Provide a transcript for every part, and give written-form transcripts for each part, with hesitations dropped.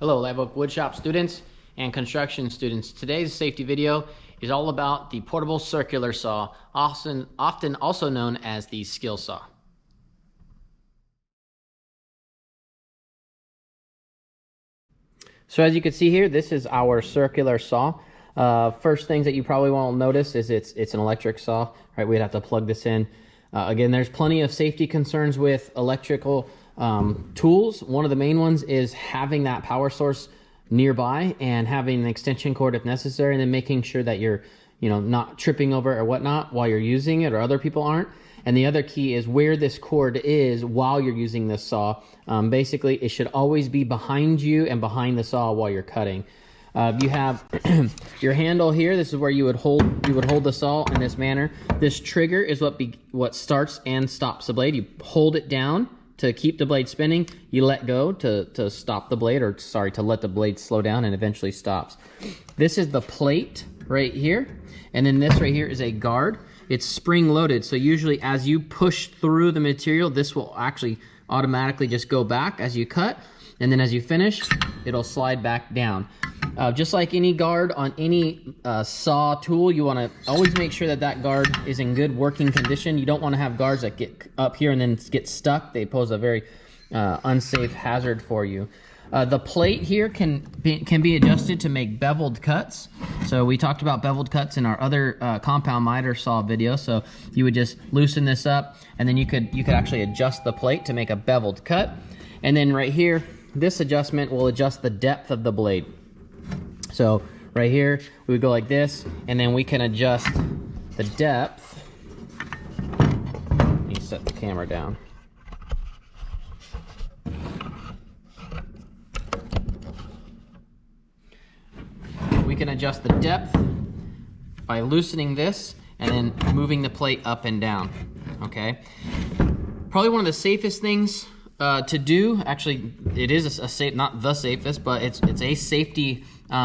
Hello, Live Oak Woodshop students and construction students. Today's safety video is all about the portable circular saw, often also known as the skill saw. So as you can see here, this is our circular saw. First things that you probably won't notice is it's an electric saw, right? We'd have to plug this in. Again, there's plenty of safety concerns with electrical tools. One of the main ones is having that power source nearby and having an extension cord if necessary, and then making sure that you're not tripping over or whatnot while you're using it, or other people aren't. And the other key is where this cord is while you're using this saw. Basically, it should always be behind you and behind the saw while you're cutting. You have your handle here. This is where you would hold the saw in this manner. This trigger is what starts and stops the blade. You hold it down to keep the blade spinning. You let go to stop the blade, or sorry, to let the blade slow down and eventually stops. This is the plate right here, and then this right here is a guard. It's spring loaded, so usually as you push through the material, this will actually automatically just go back as you cut, and then as you finish, it'll slide back down. Just like any guard on any saw tool, you want to always make sure that that guard is in good working condition. You don't want to have guards that get up here and then get stuck. They pose a very unsafe hazard for you. The plate here can be adjusted to make beveled cuts. So we talked about beveled cuts in our other compound miter saw video. So you would just loosen this up, and then you could actually adjust the plate to make a beveled cut. And then right here, this adjustment will adjust the depth of the blade. So right here, we would go like this, and then we can adjust the depth. Let me set the camera down. We can adjust the depth by loosening this and then moving the plate up and down, okay? Probably one of the safest things to do, actually it is a safe, not the safest, but it's a safety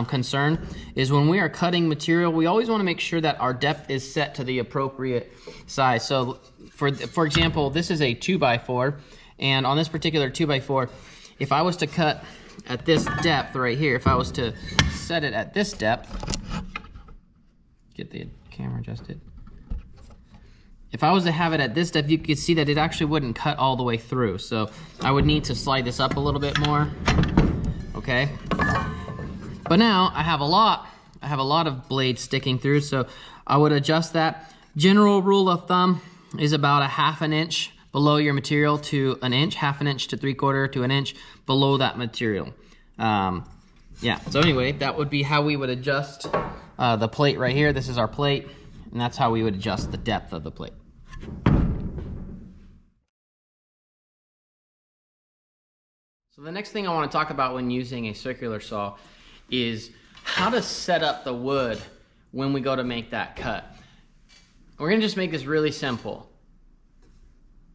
concern, is when we are cutting material, we always want to make sure that our depth is set to the appropriate size. So for example, this is a 2x4, and on this particular 2x4, if I was to cut at this depth right here, if I was to set it at this depth, get the camera adjusted. If I was to have it at this depth, you could see that it actually wouldn't cut all the way through. So I would need to slide this up a little bit more, okay? But now I have a lot of blades sticking through, so I would adjust that. General rule of thumb is about a 1/2 inch below your material to an inch, 1/2 inch to 3/4 to an inch below that material. Yeah, so anyway, that would be how we would adjust the plate right here. This is our plate, and that's how we would adjust the depth of the plate. So the next thing I want to talk about when using a circular saw is how to set up the wood when we go to make that cut. We're going to just make this really simple.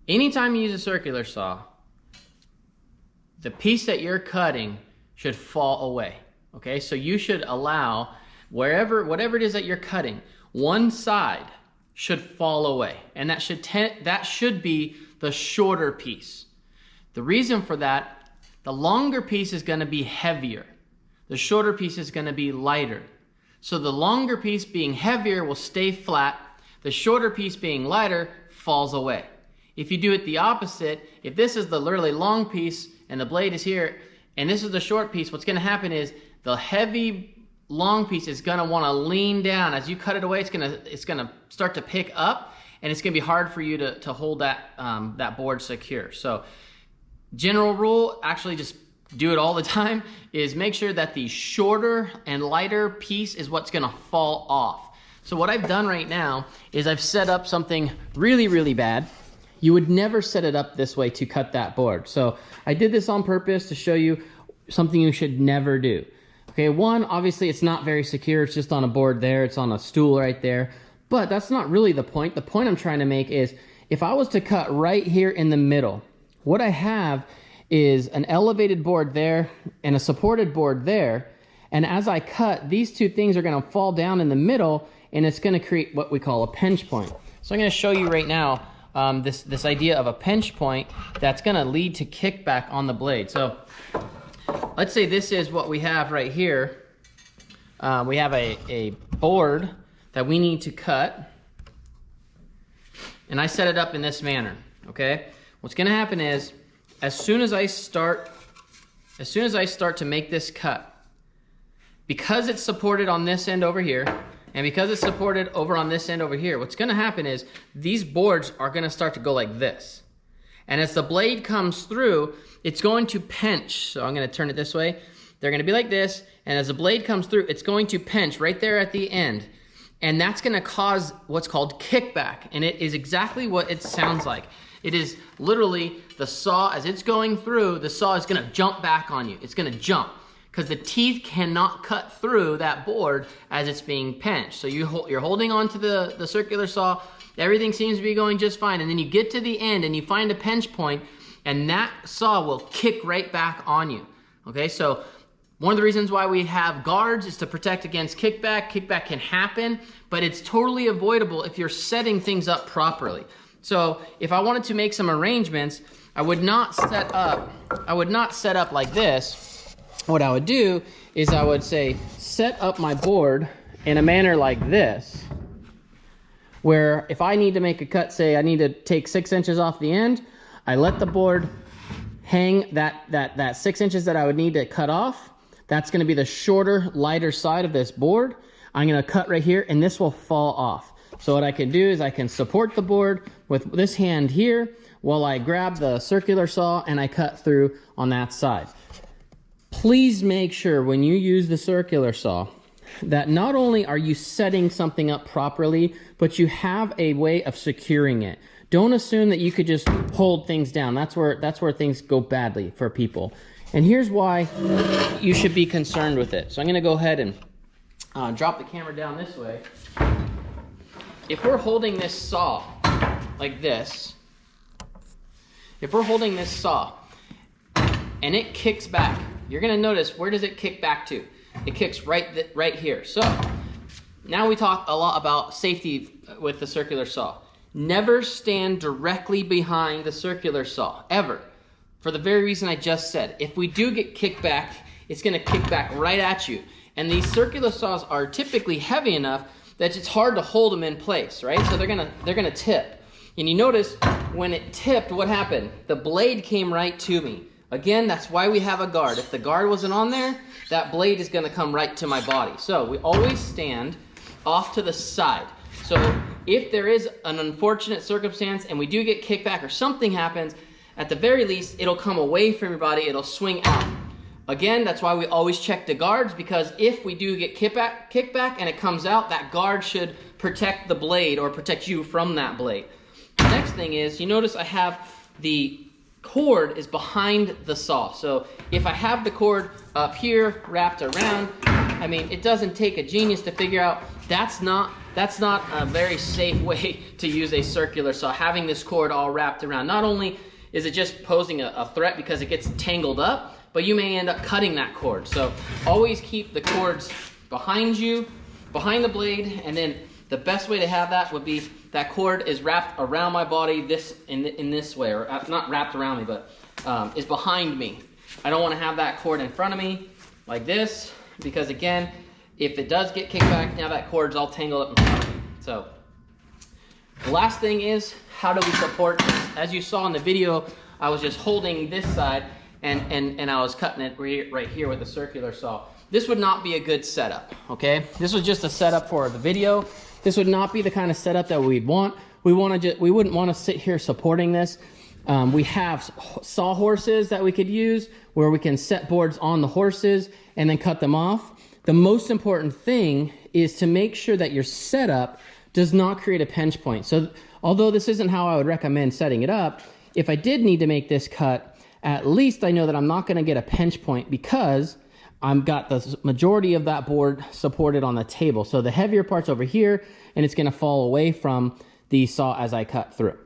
Anytime you use a circular saw, the piece that you're cutting should fall away, okay? So you should allow whatever it is that you're cutting, one side should fall away, and that should be the shorter piece. The reason for that, the longer piece is going to be heavier. The shorter piece is going to be lighter. So the longer piece being heavier will stay flat. The shorter piece being lighter falls away. If you do it the opposite, if this is the really long piece and the blade is here, and this is the short piece, what's going to happen is the heavy long piece is going to want to lean down. As you cut it away, it's going to start to pick up, and it's going to be hard for you to hold that board secure. So general rule, actually just do it all the time, is make sure that the shorter and lighter piece is what's going to fall off. So what I've done right now is I've set up something really, really bad. You would never set it up this way to cut that board. So I did this on purpose to show you something you should never do. Okay, one, obviously it's not very secure. It's just on a board there. It's on a stool right there. But that's not really the point. The point I'm trying to make is if I was to cut right here in the middle, what I have is an elevated board there and a supported board there. And as I cut, these two things are going to fall down in the middle, and it's going to create what we call a pinch point. So I'm going to show you right now this idea of a pinch point that's going to lead to kickback on the blade. So let's say this is what we have right here. We have a board that we need to cut, and I set it up in this manner, okay? What's gonna happen is, as soon as I start to make this cut, because it's supported on this end over here, and because it's supported over on this end over here, what's gonna happen is these boards are gonna start to go like this. And as the blade comes through, it's going to pinch. So I'm gonna turn it this way. They're gonna be like this, and as the blade comes through, it's going to pinch right there at the end. And that's gonna cause what's called kickback. And it is exactly what it sounds like. It is literally the saw, as it's going through, the saw is gonna jump back on you. It's gonna jump, because the teeth cannot cut through that board as it's being pinched. So you're holding on to the circular saw, everything seems to be going just fine, and then you get to the end and you find a pinch point, and that saw will kick right back on you. Okay, so one of the reasons why we have guards is to protect against kickback. Kickback can happen, but it's totally avoidable if you're setting things up properly. So if I wanted to make some arrangements, I would not set up like this. What I would do is I would say, set up my board in a manner like this, where if I need to make a cut, say I need to take 6 inches off the end, I let the board hang that 6 inches that I would need to cut off. That's gonna be the shorter, lighter side of this board. I'm gonna cut right here, and this will fall off. So what I can do is I can support the board with this hand here while I grab the circular saw and I cut through on that side. Please make sure when you use the circular saw that not only are you setting something up properly, but you have a way of securing it. Don't assume that you could just hold things down. That's where things go badly for people. And here's why you should be concerned with it. So I'm gonna go ahead and drop the camera down this way. If we're holding this saw like this, if we're holding this saw and it kicks back, you're gonna notice, where does it kick back to? It kicks right here. So now we talk a lot about safety with the circular saw. Never stand directly behind the circular saw, ever. For the very reason I just said. If we do get kicked back, it's gonna kick back right at you. And these circular saws are typically heavy enough that it's hard to hold them in place, right? So they're gonna tip. And you notice when it tipped, what happened? The blade came right to me. Again, that's why we have a guard. If the guard wasn't on there, that blade is gonna come right to my body. So we always stand off to the side. So if there is an unfortunate circumstance and we do get kicked back or something happens, at the very least, it'll come away from your body, it'll swing out. Again, that's why we always check the guards, because if we do get kicked back and it comes out, that guard should protect the blade or protect you from that blade. The next thing is, you notice I have the cord is behind the saw. So if I have the cord up here wrapped around, I mean, it doesn't take a genius to figure out that's not a very safe way to use a circular saw, having this cord all wrapped around. Not only is it just posing a threat because it gets tangled up, but you may end up cutting that cord. So always keep the cords behind you, behind the blade, and then the best way to have that would be that cord is wrapped around my body in this way, or not wrapped around me, but is behind me. I don't want to have that cord in front of me like this, because again, if it does get kicked back, now that cord's all tangled up in front of me. So the last thing is, how do we support this? As you saw in the video, I was just holding this side and I was cutting it right here with the circular saw. This would not be a good setup, okay? This was just a setup for the video. This would not be the kind of setup that we'd want. We wouldn't want to sit here supporting this. We have sawhorses that we could use where we can set boards on the horses and then cut them off. The most important thing is to make sure that your setup does not create a pinch point. So although this isn't how I would recommend setting it up, if I did need to make this cut, at least I know that I'm not going to get a pinch point because I've got the majority of that board supported on the table. So the heavier part's over here, and it's going to fall away from the saw as I cut through.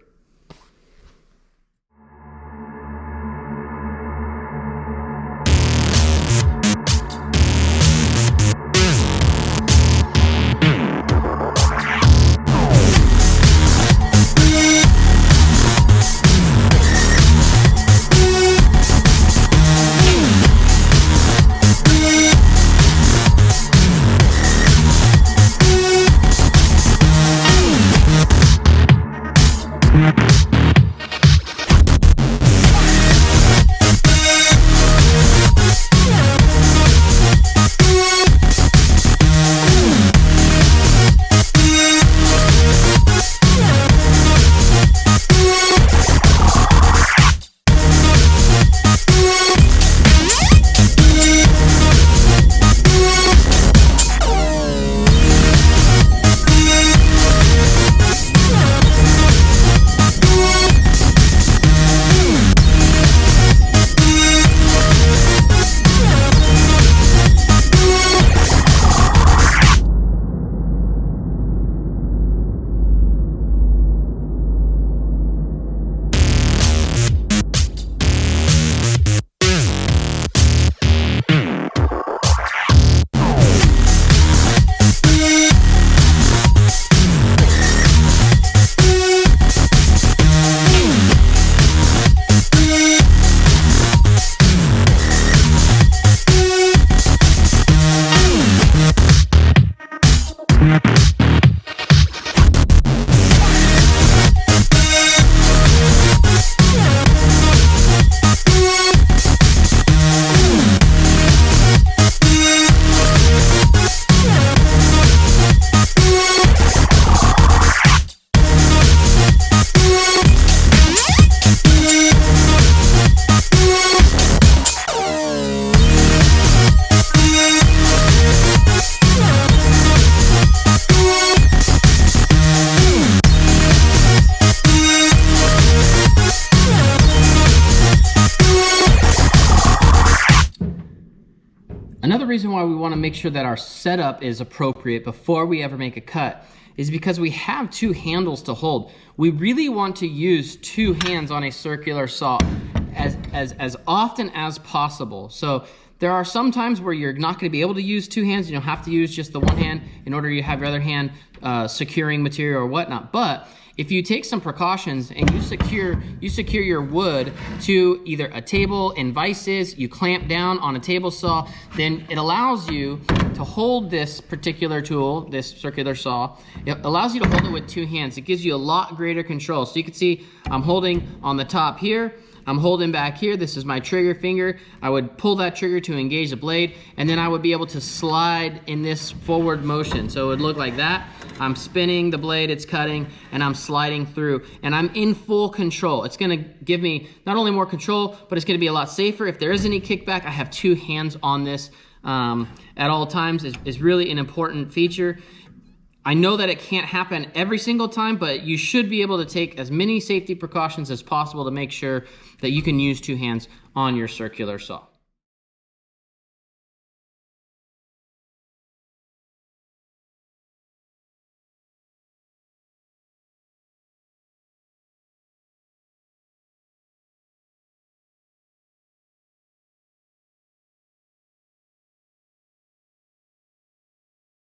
Another reason why we want to make sure that our setup is appropriate before we ever make a cut is because we have two handles to hold. We really want to use two hands on a circular saw as often as possible. So there are some times where you're not going to be able to use two hands. You'll have to use just the one hand in order to have your other hand securing material or whatnot. But if you take some precautions and you secure your wood to either a table in vices, you clamp down on a table saw, then it allows you to hold this particular tool, this circular saw. It allows you to hold it with two hands. It gives you a lot greater control. So you can see I'm holding on the top here. I'm holding back here. This is my trigger finger. I would pull that trigger to engage the blade, and then I would be able to slide in this forward motion. So it would look like that. I'm spinning the blade, it's cutting, and I'm sliding through, and I'm in full control. It's gonna give me not only more control, but it's gonna be a lot safer. If there is any kickback, I have two hands on this at all times. Is really an important feature. I know that it can't happen every single time, but you should be able to take as many safety precautions as possible to make sure that you can use two hands on your circular saw.